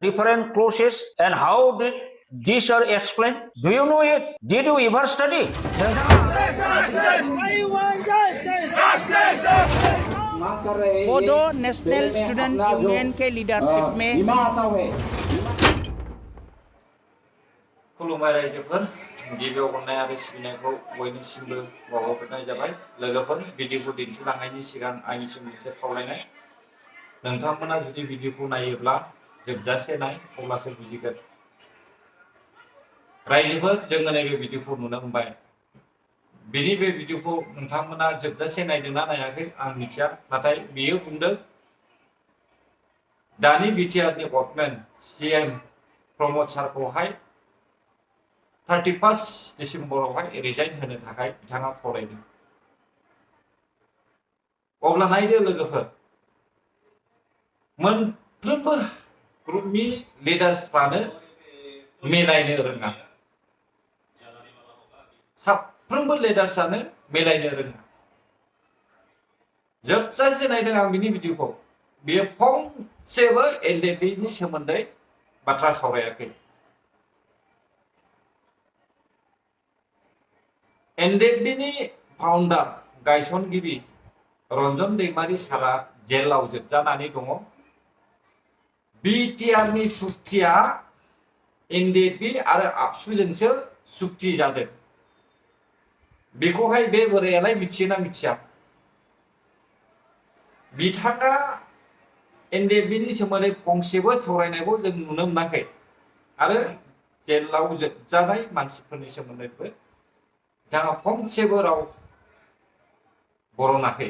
different clauses and how did these are explained? Do you know it? Did you ever study? Bodo national student union के leadership में खुलुमबाय रायजोफोर गिबियाव अननाय आरो सिबिनायखौ बयनिसिमबो बावहरनाय जाबाय लोगोफोर भिडिअखौ दिन्थिलांनायनि सिगां आंनिसिम मोनसे खावलायनाय नोंथांमोना जुदि भिडिअखौ नायोब्ला जोबजासे नाय अब्लासो बुजिगोन रायजोफोर जोङो नैबे भिडिअखौ नुनो मोनबाय बिनि बे भिडिअखौ नोंथांमोना जोबजासे नायदोंना नायाखै आं मिथिया नाथाय बियो बुंदों दानि बिटिआरनि गभर्नमेन्ट सीएम प्रमोद सारखौहाय 31 डिसेम्बरावहाय रिजाइन होनो थाखाय बिथाङा खावलायदों अब्ला नायदो लोगोफोर मोनफ्रोमबो ग्रुपनि लिडार्सफ्रानो मिलायनो रोङा साफ्रोमबो लिडार्सआनो मिलायनो रोङा जोबजासे नायदों आं बिनि भिडिअखौ बियो फंसेबो एलडिएफनि सोमोन्दै बाथ्रा सावरायाखै एनडिएफनि फाउन्डार गायसनगिरि रन्जन दैमारी सारा जेलाव जोबजानानै दङ बिटिआरनि सुक्तिया एनडिएफबि आरो आबसुजोंसो सुक्ति जादों बेखौहाय बे बोरायालाय मिथियोना मिथिया बिथाङा एनडिएफबिनि सोमोन्दै फंसेबो सावरायनायखौ जों नुनो मोनाखै आरो जेलाव जोबजानाय मानसिफोरनि सोमोन्दैबो बिथाङा फंसेबो राव बरनाखै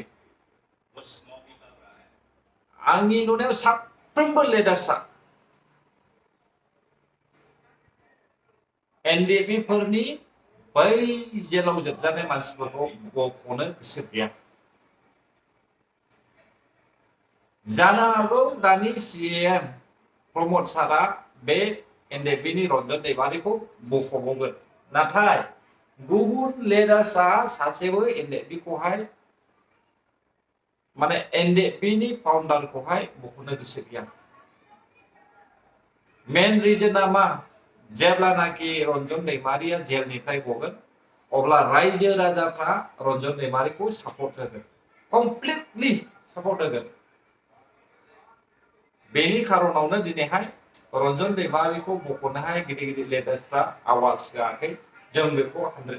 आंनि नुनायाव साफ्रोमबो लिडार्सआ एनडिएफबिफोरनि बै जेलाव जोबजानाय मानसिफोरखौ बख'नो गोसो गैया जानो हागौ दानि सीएम प्रमोद सारा बे एनडिएफबिनि रन्जन दैमारीखौ बख'बावगोन नाथाय गुबुन लिडार्सआ सासेबो एनडिएफबिखौहाय माने एनडिएफबिनि फाउन्डारखौहाय बख'नो गोसो गैया मेन रिजनआ मा जेब्लानाखि रन्जन दैमारीया जेलनिफ्राय गगोन अब्ला रायजो राजाफ्रा रन्जन दैमारीखौ सापर्ट होगोन कमप्लिटलि सापर्ट होगोन बेनि खारनावनो दिनैहाय रन्जन दैमारीखौ बख'नोहाय गिदिर गिदिर लिडार्सफ्रा आवाज होआखै जों बेखौ 100%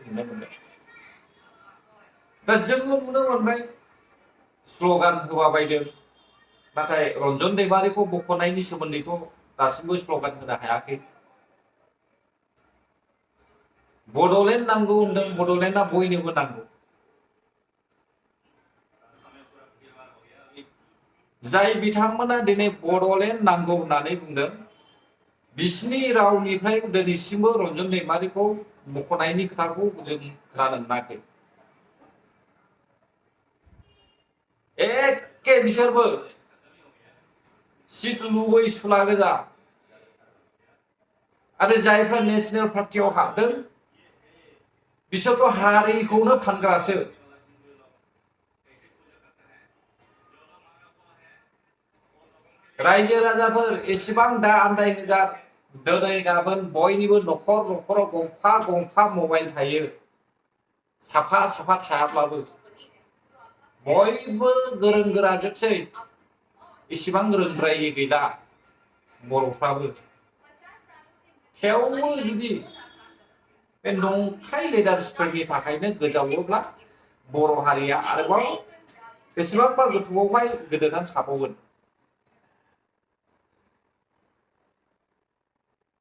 नुनो मोनदों दा जोङो नुनो मोनबाय स्ल'गान होबाबायदों नाथाय रन्जन दैमारीखौ बख'नायनि सोमोन्दैथ' दासिमबो स्ल'गान होनो हायाखै बड'लेण्ड नांगौ होनदों बड'लेण्डआ बयनोबो नांगौ जाय बिथांमोना दिनै बड'लेण्ड नांगौ होननानै बुंदों बिसिनि रावनिफ्राय दिनैसिमबो रन्जन दैमारीखौ बख'नायनि खोथाखौ जों खोनानो मोनाखै एखे बिसोरबो सिट लुबै सुला गोजा आरो जायफ्रा नेशनेल पार्टियाव हाबदों बिसोरथ' हारिखौनो फानग्रासो रायजो राजाफोर एसेबां दा आन्दायहोजा दिनै गाबोन बयनिबो न'खर न'खराव गंफा गंफा मबाइल थायो साफा साफा थायाब्लाबो बयबो गोरों गोरा जोबसै इसेबां रोंद्रायै गैला बर'फ्राबो थेवबो जुदि बे नंखाय लिडार्सफोरनि थाखायनो गोजावोब्ला बर' हारिया आरोबाव बेसेबांबा गोथौआवहाय गोदोनानै थाबावगोन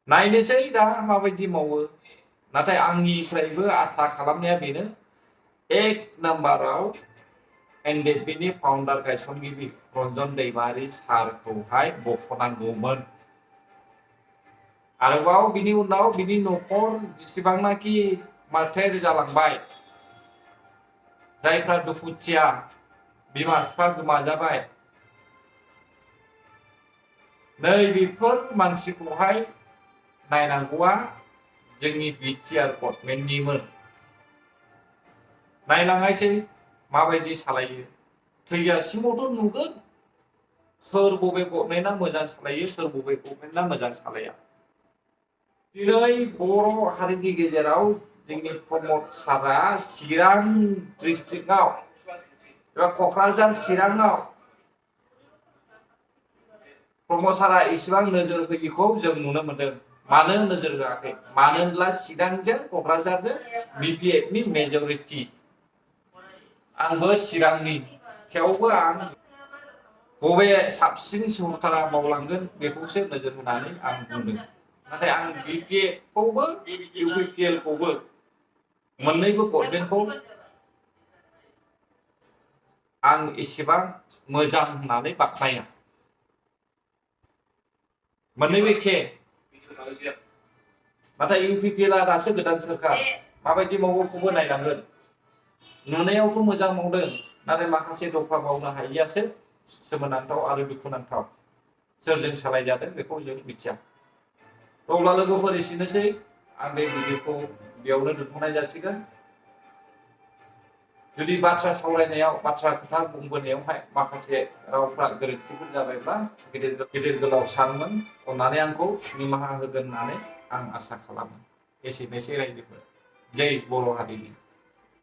नायनोसै दा माबायदि मावो नाथाय आंनिफ्रायबो आसा खालामनाया बेनो एक नाम्बाराव एनडिएफबिनि फाउन्डार गायसनगिरि रन्जन दैमारी सारखौहाय बख'नांगौमोन आरोबाव बिनि उनाव बिनि न'खर जेसेबांनाखि मार्टायर जालांबाय जायफ्रा दुखुथिया बिमा बिफा गोमाजाबाय नै बेफोर मानसिखौहाय नायनांगौआ जोंनि बिटिआर गभर्नमेन्टनिमोन नायलाङासै माबायदि सालायो थैजासिमावथ' नुगोन सोर बबे गभर्नमेन्टआ मोजां सालायो सोर बबे गभर्नमेन्टआ मोजां सालाया दिनै बर' हारिनि गेजेराव जोंनि प्रमद सारा चिरां डिस्ट्रिक्टआव एबा क'क्राझार चिराङाव प्रमद सारा इसेबां नोजोर होयिखौ जों नुनो मोनदों मानो नोजोर होआखै मानो होनब्ला चिरांजों क'क्राझारजों BPFनि मेजरिटि आंबो चिरांनि थेवबो आं बबे साबसिन सुबुंफोरा मावलांगोन बेखौसो नोजोर होनानै आं बुंदों नाथाय आं BPFखौबो UPPLखौबो मोननैबो गभर्नमेन्टखौ आं एसेबां मोजां होननानै बाख्नाया मोननैबो एखे नाथाय UPPLआ दासो गोदान सोरखार माबायदि मावोखौबो नायनांगोन नुनायावथ' मोजां मावदों नाथाय माखासे दफा मावनो हायैयासो सोमोनांथाव आरो दुखुनांथाव सोरजों सालायजादों बेखौ जों मिथिया अब्ला लोगोफोर एसेनोसै आं बे भिडिअखौ बेयावनो दोनथ'नाय जासिगोन जुदि बाथ्रा सावरायनायाव बाथ्रा खोथा बुंबोनायावहाय माखासे रावफ्रा गोरोन्थिफोर जाबायब्ला गेदेर गोलाव सानमोन अननानै आंखौ निमाहा होगोन होननानै आं आसा खालामो एसेनोसै रायजोफोर जै बर' हारिनि